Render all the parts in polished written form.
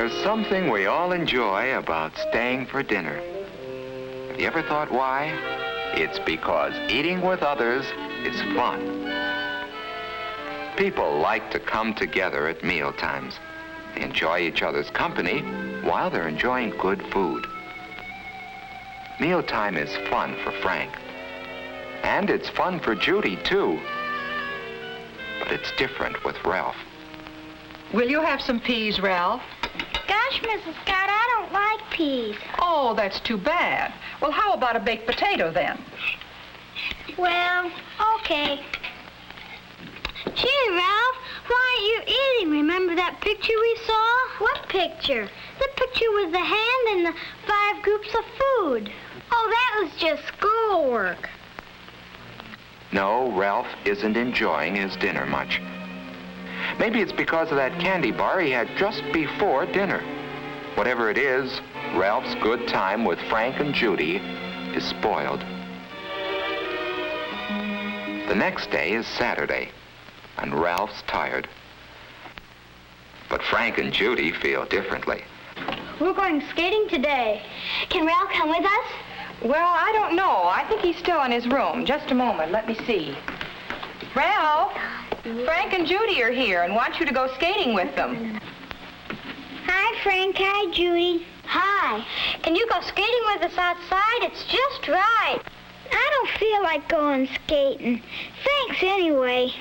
There's something we all enjoy about staying for dinner. Have you ever thought why? It's because eating with others is fun. People like to come together at meal times. They enjoy each other's company while they're enjoying good food. Mealtime is fun for Frank. And it's fun for Judy, too. But it's different with Ralph. Will you have some peas, Ralph? Gosh, Mrs. Scott, I don't like peas. Oh, that's too bad. Well, how about a baked potato, then? Well, okay. Gee, Ralph, why aren't you eating? Remember that picture we saw? What picture? The picture with the hand and the 5 groups of food. Oh, that was just schoolwork. No, Ralph isn't enjoying his dinner much. Maybe it's because of that candy bar he had just before dinner. Whatever it is, Ralph's good time with Frank and Judy is spoiled. The next day is Saturday, and Ralph's tired. But Frank and Judy feel differently. We're going skating today. Can Ralph come with us? Well, I don't know. I think he's still in his room. Just a moment. Let me see. Ralph, Frank and Judy are here and want you to go skating with them. Hi, Frank. Hi, Judy. Hi. Can you go skating with us outside? It's just right. I don't feel like going skating. Thanks anyway.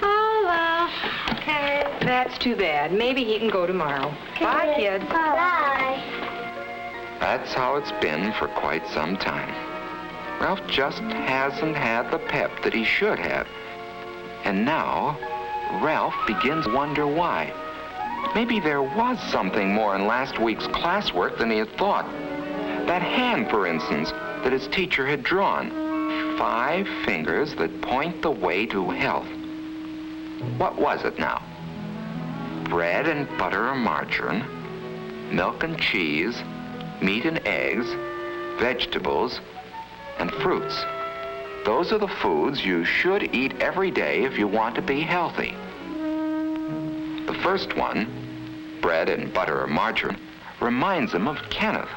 Oh, well, okay. That's too bad. Maybe he can go tomorrow. Bye, kids. Bye. That's how it's been for quite some time. Ralph just hasn't had the pep that he should have. And now, Ralph begins to wonder why. Maybe there was something more in last week's classwork than he had thought. That hand, for instance, that his teacher had drawn. 5 fingers that point the way to health. What was it now? Bread and butter or margarine, milk and cheese, meat and eggs, vegetables, and fruits. Those are the foods you should eat every day if you want to be healthy. The first one, bread and butter or margarine, reminds him of Kenneth.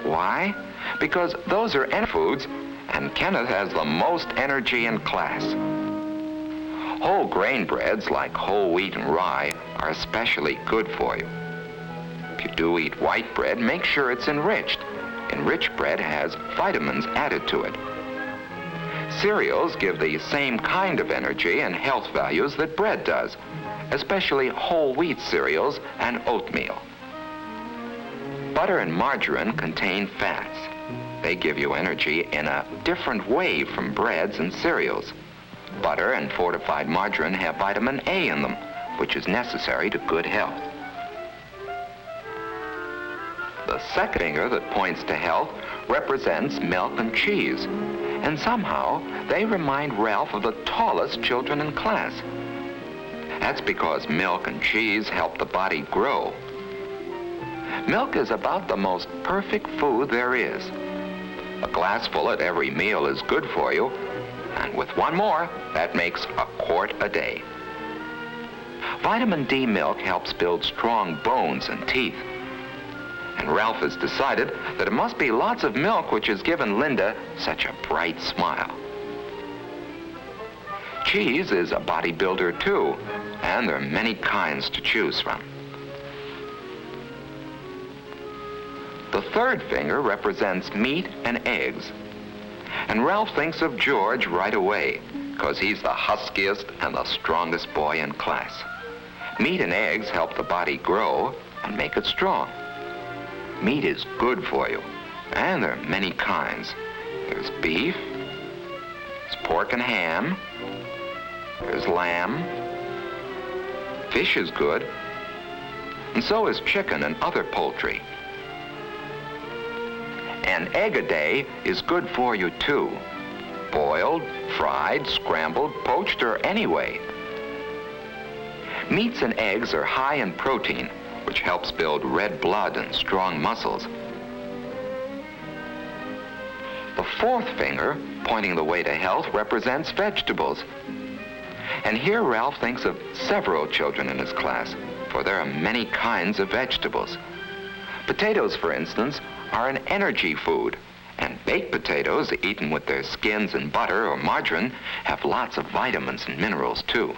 Why? Because those are foods, and Kenneth has the most energy in class. Whole grain breads like whole wheat and rye are especially good for you. If you do eat white bread, make sure it's enriched. Enriched bread has vitamins added to it. Cereals give the same kind of energy and health values that bread does, especially whole wheat cereals and oatmeal. Butter and margarine contain fats. They give you energy in a different way from breads and cereals. Butter and fortified margarine have vitamin A in them, which is necessary to good health. The second finger that points to health represents milk and cheese, and somehow they remind Ralph of the tallest children in class. That's because milk and cheese help the body grow. Milk is about the most perfect food there is. A glassful at every meal is good for you, and with one more, that makes a quart a day. Vitamin D milk helps build strong bones and teeth. And Ralph has decided that it must be lots of milk which has given Linda such a bright smile. Cheese is a bodybuilder too, and there are many kinds to choose from. The third finger represents meat and eggs. And Ralph thinks of George right away, because he's the huskiest and the strongest boy in class. Meat and eggs help the body grow and make it strong. Meat is good for you, and there are many kinds. There's beef, there's pork and ham, there's lamb, fish is good, and so is chicken and other poultry. An egg a day is good for you too. Boiled, fried, scrambled, poached, or any way. Meats and eggs are high in protein, which helps build red blood and strong muscles. The fourth finger, pointing the way to health, represents vegetables. And here Ralph thinks of several children in his class. for there are many kinds of vegetables. Potatoes, for instance, are an energy food, and baked potatoes, eaten with their skins and butter or margarine, have lots of vitamins and minerals too.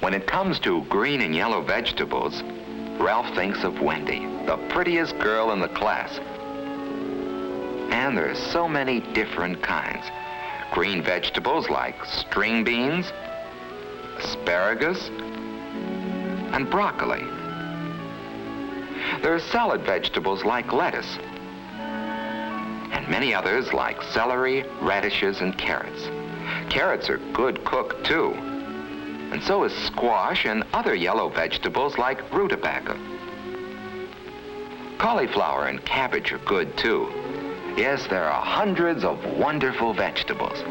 When it comes to green and yellow vegetables, Ralph thinks of Wendy, the prettiest girl in the class. And there are so many different kinds. Green vegetables like string beans, asparagus, and broccoli. There are salad vegetables like lettuce, and many others like celery, radishes, and carrots. Carrots are good cooked too, and so is squash and other yellow vegetables like rutabaga. Cauliflower and cabbage are good too. Yes, there are hundreds of wonderful vegetables.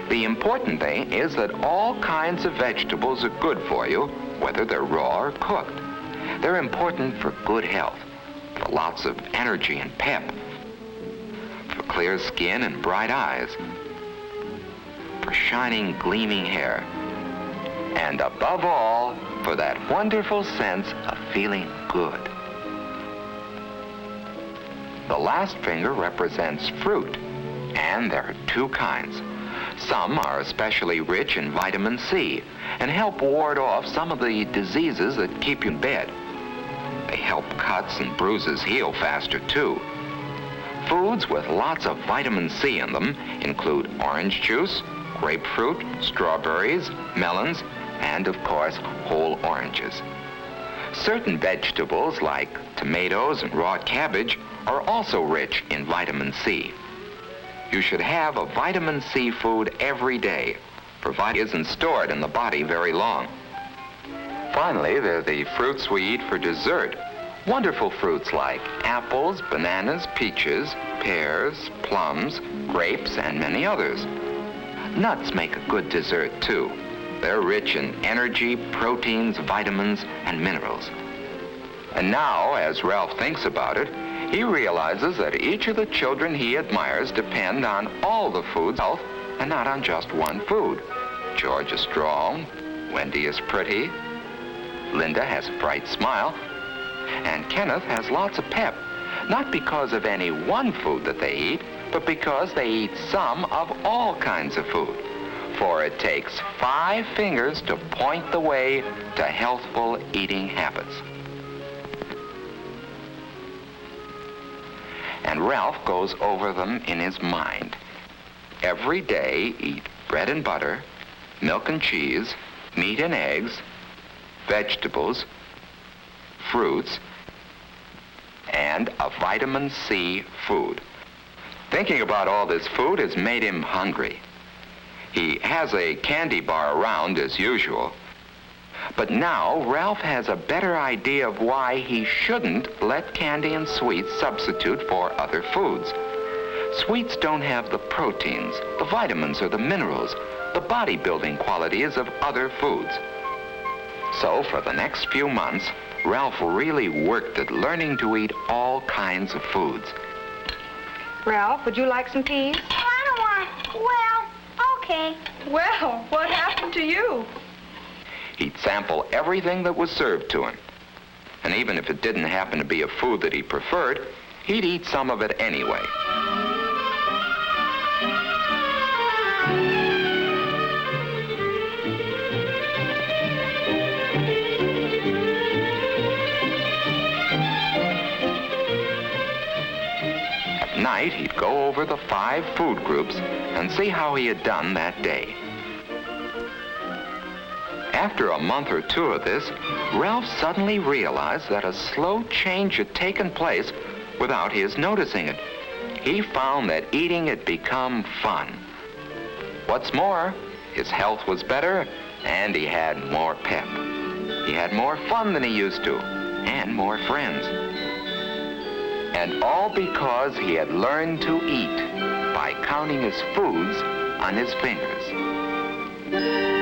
The important thing is that all kinds of vegetables are good for you, whether they're raw or cooked. They're important for good health, for lots of energy and pep, for clear skin and bright eyes, for shining, gleaming hair, and above all, for that wonderful sense of feeling good. The last finger represents fruit, and there are two kinds. Some are especially rich in vitamin C and help ward off some of the diseases that keep you in bed. They help cuts and bruises heal faster too. Foods with lots of vitamin C in them include orange juice, grapefruit, strawberries, melons, and of course, whole oranges. Certain vegetables like tomatoes and raw cabbage are also rich in vitamin C. You should have a vitamin C food every day, provided it isn't stored in the body very long. Finally, there are the fruits we eat for dessert. Wonderful fruits like apples, bananas, peaches, pears, plums, grapes, and many others. Nuts make a good dessert too. They're rich in energy, proteins, vitamins, and minerals. And now, as Ralph thinks about it, he realizes that each of the children he admires depend on all the food's health and not on just one food. George is strong, Wendy is pretty, Linda has a bright smile, and Kenneth has lots of pep, not because of any one food that they eat, but because they eat some of all kinds of food. For it takes 5 fingers to point the way to healthful eating habits. And Ralph goes over them in his mind. Every day, eat bread and butter, milk and cheese, meat and eggs, vegetables, fruits, and a vitamin C food. Thinking about all this food has made him hungry. He has a candy bar around as usual. But now Ralph has a better idea of why he shouldn't let candy and sweets substitute for other foods. Sweets don't have the proteins, the vitamins, or the minerals, the bodybuilding qualities of other foods. So for the next few months, Ralph really worked at learning to eat all kinds of foods. Ralph, would you like some peas? I don't want... Well, okay. Well, what happened to you? He'd sample everything that was served to him. And even if it didn't happen to be a food that he preferred, he'd eat some of it anyway. At night, he'd go over the 5 food groups and see how he had done that day. After a month or 2 of this, Ralph suddenly realized that a slow change had taken place without his noticing it. He found that eating had become fun. What's more, his health was better and he had more pep. He had more fun than he used to, and more friends. And all because he had learned to eat by counting his foods on his fingers.